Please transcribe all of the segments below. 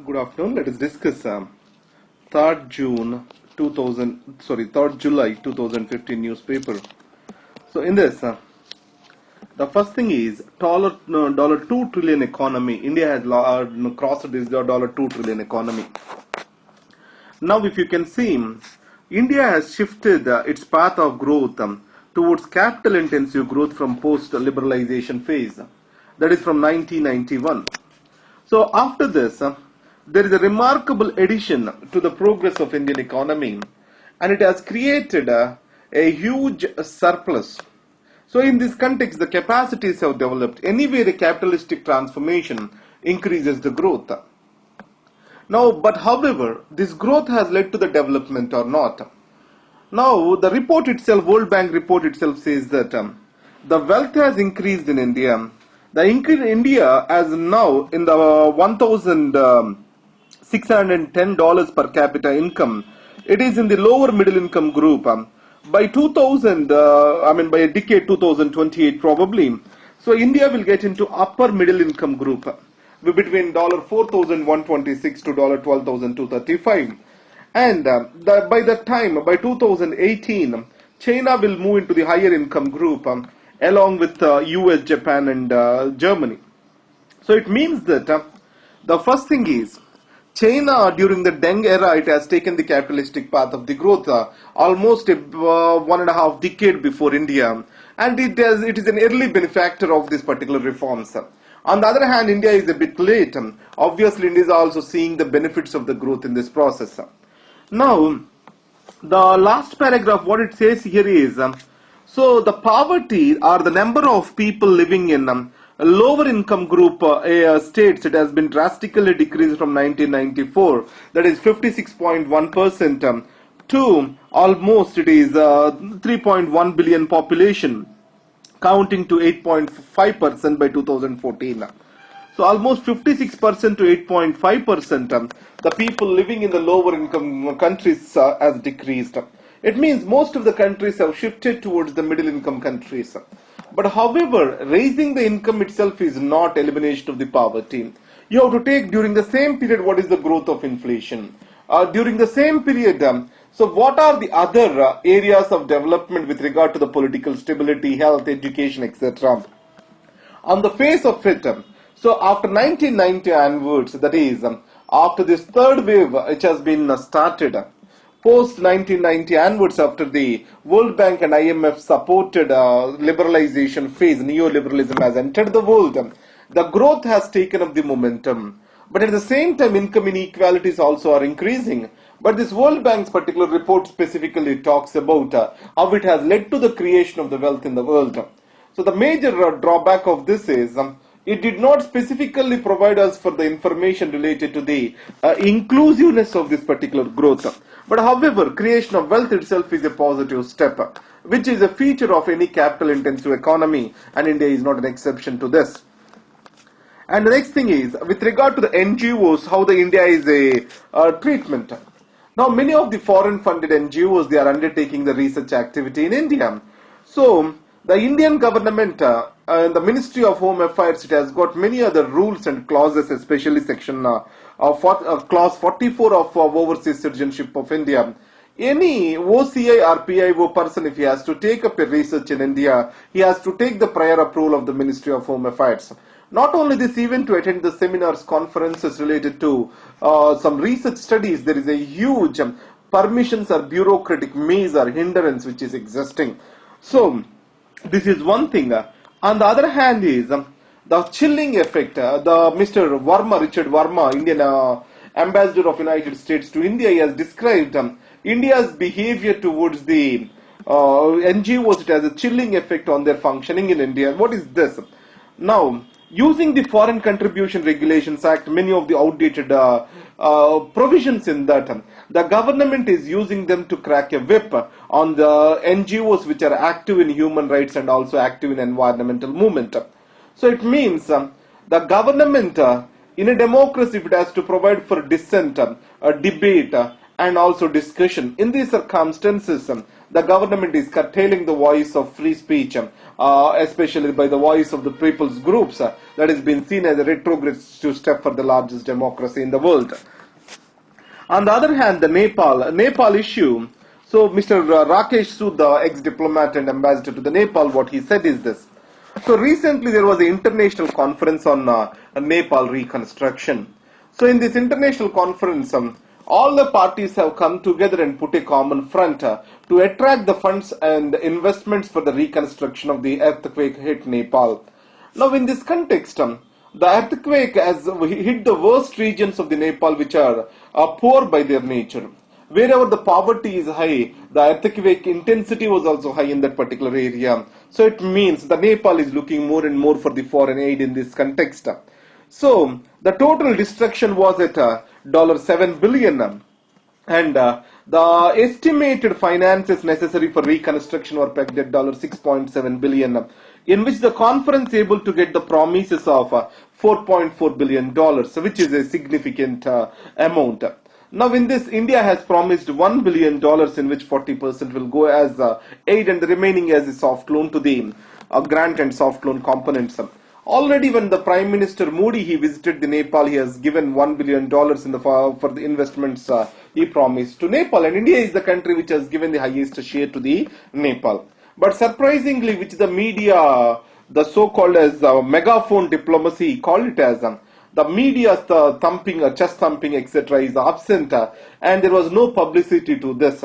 Good afternoon. Let us discuss 3rd June 3rd July 2015 newspaper. So in this, the first thing is dollar 2 trillion economy. India has crossed this dollar 2 trillion economy. Now, if you can see, India has shifted its path of growth towards capital intensive growth from post liberalization phase. That is from 1991. So after this, there is a remarkable addition to the progress of Indian economy, and it has created a huge surplus. So in this context, the capacities have developed. Anyway, the capitalistic transformation increases the growth. Now, but however, this growth has led to the development or not. Now, the report itself, World Bank report itself says that the wealth has increased in India. The increase in India as now in the $1,610 per capita income, it is in the lower middle income group. By 2000, by a decade 2028 probably, so India will get into upper middle income group between $4,126 to $12,235. And by that time, by 2018, China will move into the higher income group along with US, Japan and Germany. So it means that the first thing is, China during the Deng era, it has taken the capitalistic path of the growth almost 1.5 decade before India, and it is an early benefactor of this particular reforms. On the other hand, India is a bit late. Obviously, India is also seeing the benefits of the growth in this process. Now, the last paragraph, what it says here is, so the poverty or the number of people living in lower income group states, it has been drastically decreased from 1994, that is 56.1% to almost it is 3.1 billion population, counting to 8.5% by 2014. So almost 56% to 8.5%, the people living in the lower income countries has decreased. It means most of the countries have shifted towards the middle income countries. But however, raising the income itself is not elimination of the poverty. You have to take during the same period what is the growth of inflation. During the same period, so what are the other areas of development with regard to the political stability, health, education, etc. On the face of it, so after 1990 onwards, that is, after this third wave which has been started, post 1990 onwards, after the World Bank and IMF supported liberalization phase, neoliberalism has entered the world, the growth has taken up the momentum. But at the same time, income inequalities also are increasing. But this World Bank's particular report specifically talks about how it has led to the creation of the wealth in the world. So the major drawback of this is, it did not specifically provide us for the information related to the inclusiveness of this particular growth. But however, creation of wealth itself is a positive step, which is a feature of any capital intensive economy, and India is not an exception to this. And the next thing is, with regard to the NGOs, how the India is a treatment. Now, many of the foreign funded NGOs, they are undertaking the research activity in India. So, the Indian government, the Ministry of Home Affairs, it has got many other rules and clauses, especially section clause 44 of Overseas Citizenship of India. Any OCI or PIO person, if he has to take up a research in India, he has to take the prior approval of the Ministry of Home Affairs. Not only this, even to attend the seminars, conferences related to some research studies, there is a huge permissions or bureaucratic maze or hindrance which is existing. So, this is one thing. On the other hand is the chilling effect. The Mr. Verma, Richard Verma, Indian Ambassador of United States to India, he has described India's behavior towards the NGOs. It has a chilling effect on their functioning in India. What is this? Now, using the Foreign Contribution Regulations Act, many of the outdated provisions in that, the government is using them to crack a whip on the NGOs which are active in human rights and also active in environmental movement. So it means the government in a democracy, if it has to provide for dissent, debate and also discussion, in these circumstances the government is curtailing the voice of free speech, especially by the voice of the people's groups, that has been seen as a retrograde step for the largest democracy in the world. On the other hand, the Nepal issue. So Mr. Rakesh Sood, the ex-diplomat and ambassador to the Nepal, what he said is this. So recently there was an international conference on Nepal reconstruction. So in this international conference, all the parties have come together and put a common front to attract the funds and investments for the reconstruction of the earthquake hit Nepal. Now in this context, the earthquake has hit the worst regions of the Nepal, which are poor by their nature. Wherever the poverty is high, the earthquake intensity was also high in that particular area. So it means the Nepal is looking more and more for the foreign aid in this context. So the total destruction was at $7 billion, and the estimated finances necessary for reconstruction were pegged at $6.7 billion, in which the conference able to get the promises of $4.4 billion, which is a significant amount. Now in this, India has promised $1 billion, in which 40% will go as aid and the remaining as a soft loan to the grant and soft loan components. Already when the Prime Minister Modi, he visited the Nepal, he has given $1 billion for the investments he promised to Nepal, and India is the country which has given the highest share to the Nepal. But surprisingly, which the media, the so-called as megaphone diplomacy, call it as, the media's thumping, chest thumping, etc. is absent, and there was no publicity to this.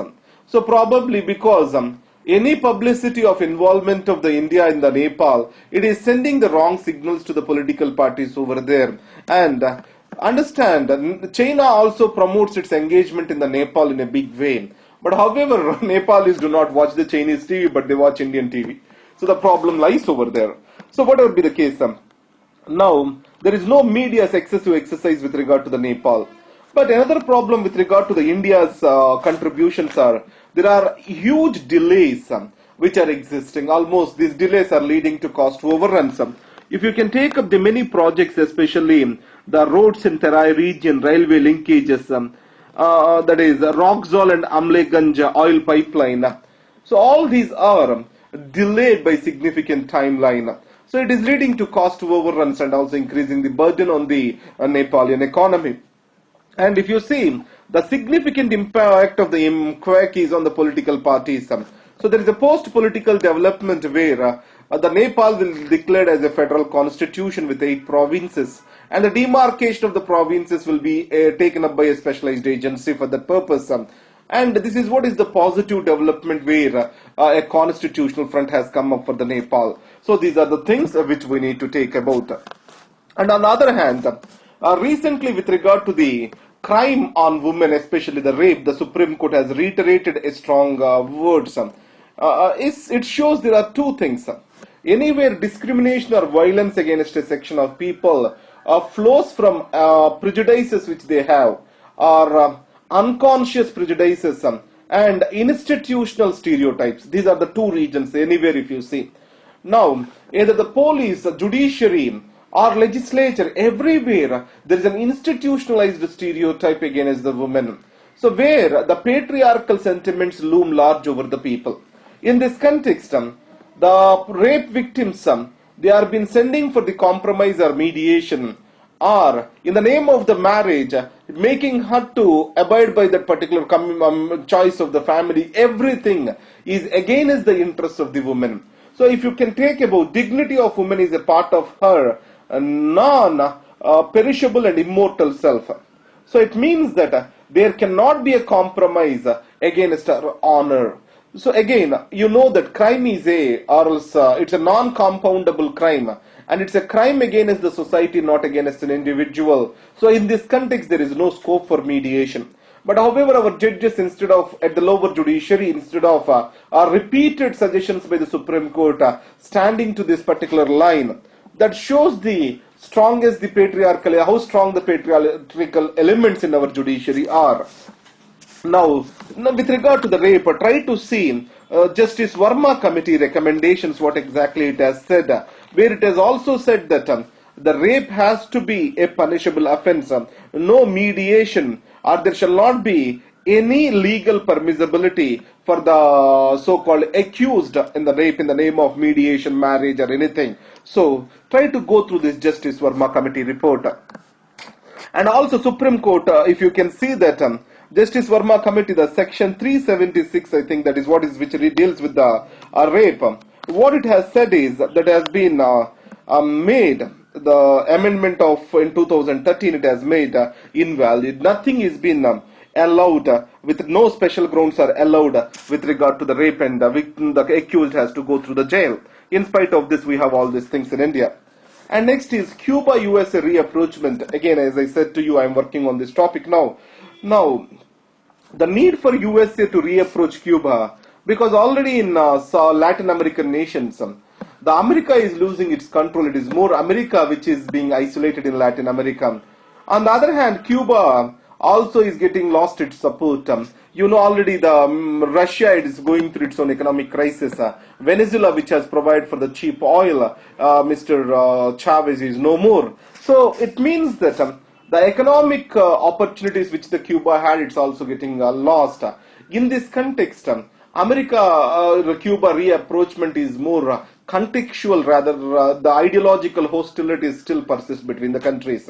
So probably because any publicity of involvement of the India in the Nepal, it is sending the wrong signals to the political parties over there. And understand, China also promotes its engagement in the Nepal in a big way. But however, Nepalis do not watch the Chinese TV, but they watch Indian TV. So the problem lies over there. So whatever be the case, now there is no media's excessive exercise with regard to the Nepal. But another problem with regard to the India's contributions are, there are huge delays which are existing. Almost these delays are leading to cost overruns. If you can take up the many projects, especially the roads in Terai region, railway linkages, that is Rockzol and Amleganj oil pipeline. So all these are delayed by significant timeline. So it is leading to cost overruns and also increasing the burden on the Nepalian economy. And if you see, the significant impact of the quake is on the political parties. So there is a post-political development where the Nepal will be declared as a federal constitution with 8 provinces, and the demarcation of the provinces will be taken up by a specialized agency for that purpose. And this is what is the positive development where a constitutional front has come up for the Nepal. So these are the things which we need to take about. And on the other hand, recently with regard to the crime on women, especially the rape, the Supreme Court has reiterated a strong words. It shows there are two things. Anywhere discrimination or violence against a section of people flows from prejudices which they have, or unconscious prejudices and institutional stereotypes. These are the two regions anywhere if you see. Now, either the police, judiciary, or legislature, everywhere there is an institutionalized stereotype against the women. So where the patriarchal sentiments loom large over the people. In this context, the rape victims, they are been sending for the compromise or mediation, or in the name of the marriage, making her to abide by that particular choice of the family. Everything is against the interests of the woman. So if you can take about dignity of woman is a part of her non-perishable and immortal self. So it means that there cannot be a compromise against her honor. So again, you know that crime is it's a non-compoundable crime, and it's a crime against the society, not against an individual. So in this context, there is no scope for mediation. But however, our judges, instead of at the lower judiciary, instead of repeated suggestions by the Supreme Court, standing to this particular line, that shows the strongest the patriarchal, how strong the patriarchal elements in our judiciary are. Now with regard to the rape, try to see Justice Verma committee recommendations, what exactly it has said, where it has also said that the rape has to be a punishable offence, no mediation, or there shall not be any legal permissibility for the so-called accused in the rape in the name of mediation, marriage, or anything. So try to go through this Justice Verma committee report. And also Supreme Court, if you can see that Justice Verma committee, the section 376, I think that is what is which deals with the rape. What it has said is that has been made the amendment of in 2013. It has made invalid. Nothing is been allowed with no special grounds are allowed with regard to the rape, and the victim, the accused, has to go through the jail. In spite of this, we have all these things in India. And next is Cuba-USA reapproachment. Again, as I said to you, I am working on this topic now. Now, the need for USA to reapproach Cuba, because already in Latin American nations, the America is losing its control. It is more America which is being isolated in Latin America. On the other hand, Cuba also is getting lost its support. You know already the Russia is going through its own economic crisis. Venezuela, which has provided for the cheap oil, Mr. Chavez is no more. So it means that the economic opportunities which the Cuba had, it's also getting lost. In this context, America-Cuba reapproachment is more contextual, rather the ideological hostility still persists between the countries.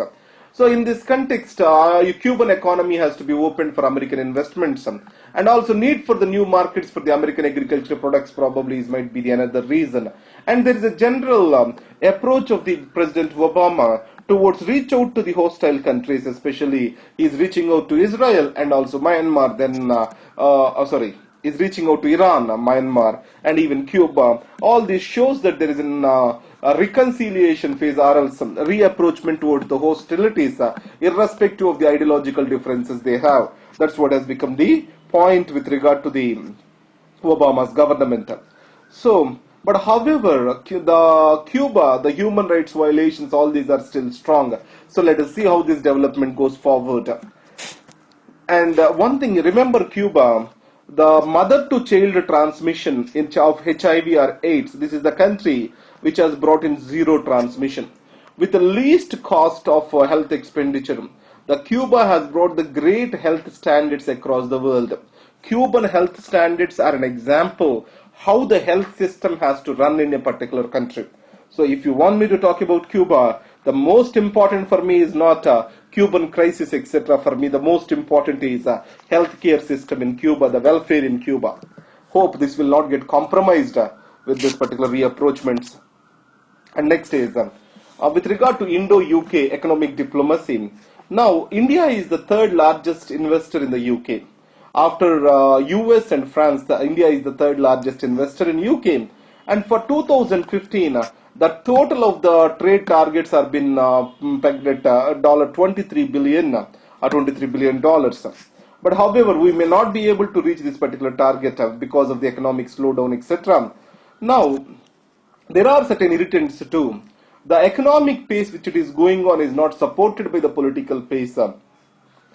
So in this context, Cuban economy has to be opened for American investments, and also need for the new markets for the American agricultural products probably might be the another reason. And there is a general approach of the President Obama towards reach out to the hostile countries, especially he's reaching out to Israel and also Myanmar, then is reaching out to Iran, Myanmar, and even Cuba. All this shows that there is a reconciliation phase or else some reapproachment towards the hostilities, irrespective of the ideological differences they have. That's what has become the point with regard to the Obama's government. So, but however, the Cuba, the human rights violations, all these are still strong. So let us see how this development goes forward. And one thing, remember Cuba, the mother-to-child transmission of HIV or AIDS, this is the country which has brought in zero transmission. With the least cost of health expenditure, the Cuba has brought the great health standards across the world. Cuban health standards are an example how the health system has to run in a particular country. So if you want me to talk about Cuba, the most important for me is not Cuban crisis, etc. For me, the most important is healthcare system in Cuba, the welfare in Cuba. Hope this will not get compromised with this particular reapproachments. And next is with regard to Indo-UK economic diplomacy. Now, India is the third largest investor in the UK. After US and France, India is the third largest investor in UK. And for 2015, the total of the trade targets have been pegged at $23 billion, $23 billion. But however, we may not be able to reach this particular target because of the economic slowdown, etc. Now, there are certain irritants too. The economic pace which it is going on is not supported by the political pace,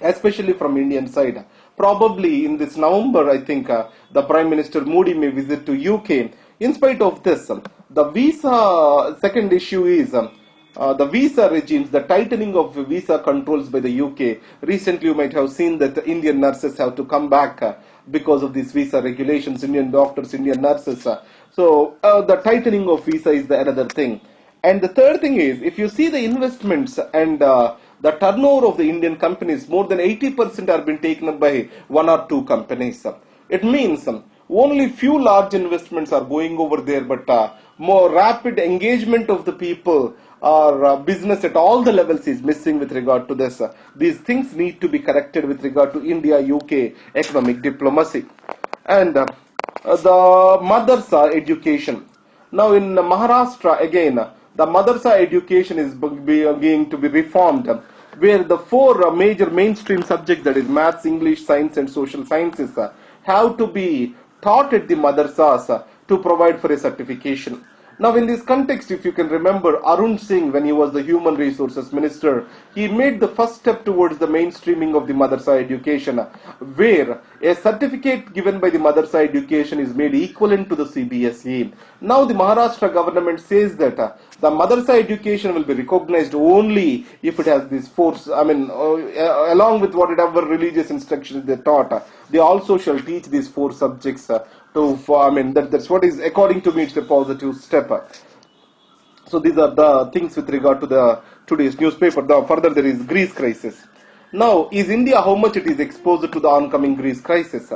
especially from Indian side. Probably in this November, I think the Prime Minister Modi may visit to UK. In spite of this, the visa, second issue is the visa regimes, the tightening of visa controls by the UK. Recently, you might have seen that the Indian nurses have to come back because of these visa regulations, Indian doctors, Indian nurses. So the tightening of visa is the another thing. And the third thing is, if you see the investments and the turnover of the Indian companies, more than 80% are being taken up by one or two companies. It means only few large investments are going over there, but more rapid engagement of the people or business at all the levels is missing with regard to this. These things need to be corrected with regard to India-UK economic diplomacy. And the Madrasa education. Now in Maharashtra, again, the Madrasa education is going to be reformed, where the four major mainstream subjects, that is maths, English, science and social sciences, have to be taught at the madrasas to provide for a certification. Now, in this context, if you can remember, Arun Singh, when he was the Human Resources Minister, he made the first step towards the mainstreaming of the Madrasa education, where a certificate given by the Madrasa education is made equivalent to the CBSE. Now, the Maharashtra government says that the Madrasa education will be recognized only if it has these four, along with whatever religious instructions they taught, they also shall teach these four subjects. That's what is, according to me, it's a positive step. So these are the things with regard to the today's newspaper. Further, there is Greece crisis. Now, is India how much it is exposed to the oncoming Greece crisis?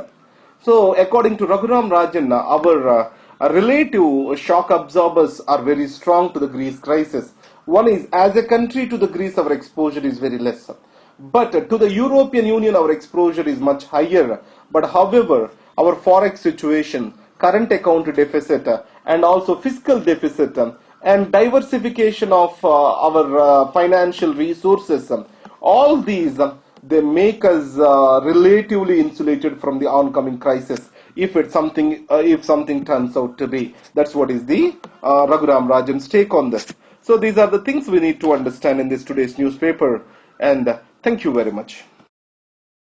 So, according to Raghuram Rajan, our relative shock absorbers are very strong to the Greece crisis. One is, as a country to the Greece, our exposure is very less. But to the European Union, our exposure is much higher. But however, our forex situation, current account deficit, and also fiscal deficit, and diversification of our financial resources, all these, they make us relatively insulated from the oncoming crisis if something turns out to be. That's what is the Raghuram Rajan's take on this. So these are the things we need to understand in this today's newspaper, and thank you very much.